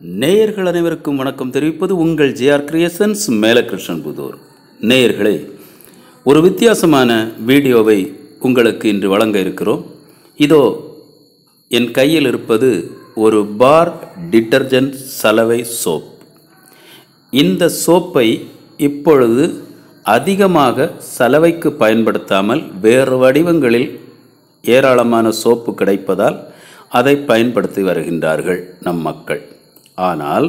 நேயர்கள் அனைவருக்கும் வணக்கம் தெரிவிப்பது உங்கள் JR கிரியேஷன்ஸ் மேலகிருஷ்ணன் புதூர். நேயர்களே, ஒரு வித்தியாசமான வீடியோவை உங்களுக்கு இன்று வழங்க இருக்கிறோம். இதோ என் கையில் இருப்பது ஒரு பார் டிட்டர்ஜென்ட் சலவை சோப். இந்த சோப்பை இப்பொழுது அதிகமாக சலவைக்கு பயன்படுத்தாமல் வேறு வடிவங்களில் ஏராளமான சோப்பு கிடைப்பதால் அதை பயன்படுத்தி வருகின்றார்கள் நம் மக்கள். ஆனால்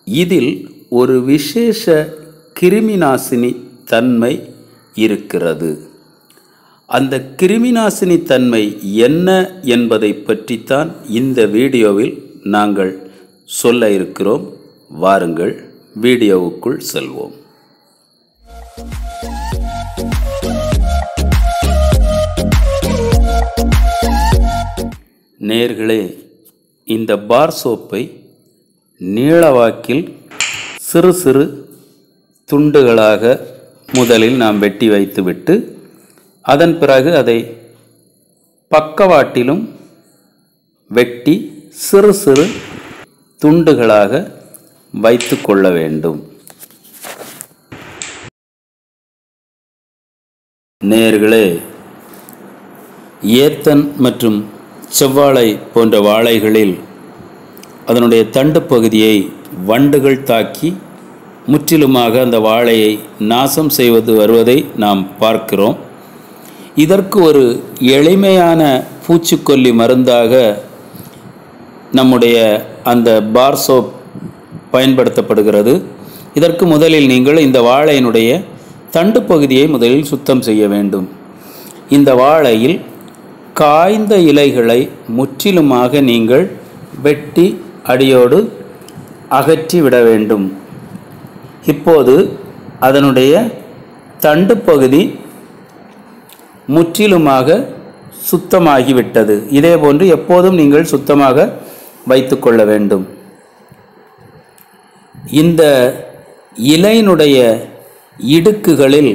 இதில் ஒரு விசேஷ கிருமிநாசினி தன்மை இருக்கிறது. அந்த கிருமிநாசினி தன்மை என்ன என்பதை பற்றித்தான் இந்த வீடியோவில் நாங்கள் சொல்ல இருக்கிறோம். வாருங்கள் வீடியோவுக்குள் செல்வோம். நேயர்களே, இந்த பார் சோப்பை நீளவாக்கில் சிறு சிறு துண்டுகளாக முதலில் நாம் வெட்டி வைத்துவிட்டு அதன் பிறகு அதை பக்கவாட்டிலும் வெட்டி சிறு சிறு துண்டுகளாக வைத்து கொள்ள வேண்டும். நேயர்களே, ஏத்தன் மற்றும் செவ்வாழை போன்ற வாழைகளில் அதனுடைய தண்டு பகுதியை வண்டுகள் தாக்கி முற்றிலுமாக அந்த வாழையை நாசம் செய்வது வருவதை நாம் பார்க்கிறோம். இதற்கு ஒரு எளிமையான பூச்சிக்கொல்லி மருந்தாக நம்முடைய அந்த பார் சோப் பயன்படுத்தப்படுகிறது. இதற்கு முதலில் நீங்கள் இந்த வாழையினுடைய தண்டு பகுதியை முதலில் சுத்தம் செய்ய வேண்டும். இந்த வாழையில் காய்ந்த இலைகளை முற்றிலுமாக நீங்கள் வெட்டி அடியோடு அகற்றி விட வேண்டும். இப்போது அதனுடைய தண்டு பகுதி முற்றிலுமாக சுத்தமாகிவிட்டது. இதேபோன்று எப்போதும் நீங்கள் சுத்தமாக வைத்து கொள்ள வேண்டும். இந்த இலையினுடைய இடுக்குகளில்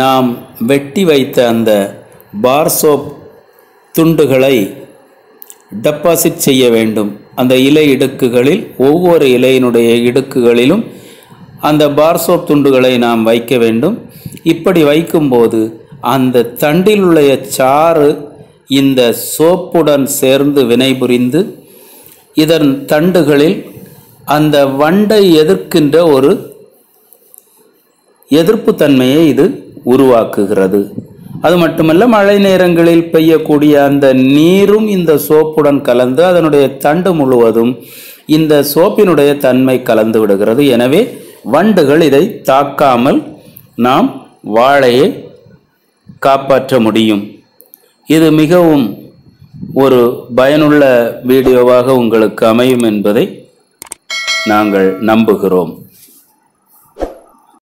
நாம் வெட்டி வைத்த அந்த பார் சோப் துண்டுகளை டெபாசிட் செய்ய வேண்டும். அந்த இலை இடுக்குகளில் ஒவ்வொரு இலையினுடைய இடுக்குகளிலும் அந்த பார் சோப் துண்டுகளை நாம் வைக்க வேண்டும். இப்படி வைக்கும்போது அந்த தண்டில் உள்ள சாறு இந்த சோப்புடன் சேர்ந்து வினைபுரிந்து இதன் தண்டுகளில் அந்த வண்டை எதிர்க்கின்ற ஒரு எதிர்ப்பு தன்மையை இது உருவாக்குகிறது. அது மட்டுமல்ல, மழை நேரங்களில் பெய்யக்கூடிய அந்த நீரும் இந்த சோப்புடன் கலந்து அதனுடைய தண்டு முழுவதும் இந்த சோப்பினுடைய தன்மை கலந்து விடுகிறது. எனவே வண்டுகள் இதை தாக்காமல் நாம் வாழையை காப்பாற்ற முடியும். இது மிகவும் ஒரு பயனுள்ள வீடியோவாக உங்களுக்கு அமையும் என்பதை நாங்கள் நம்புகிறோம்.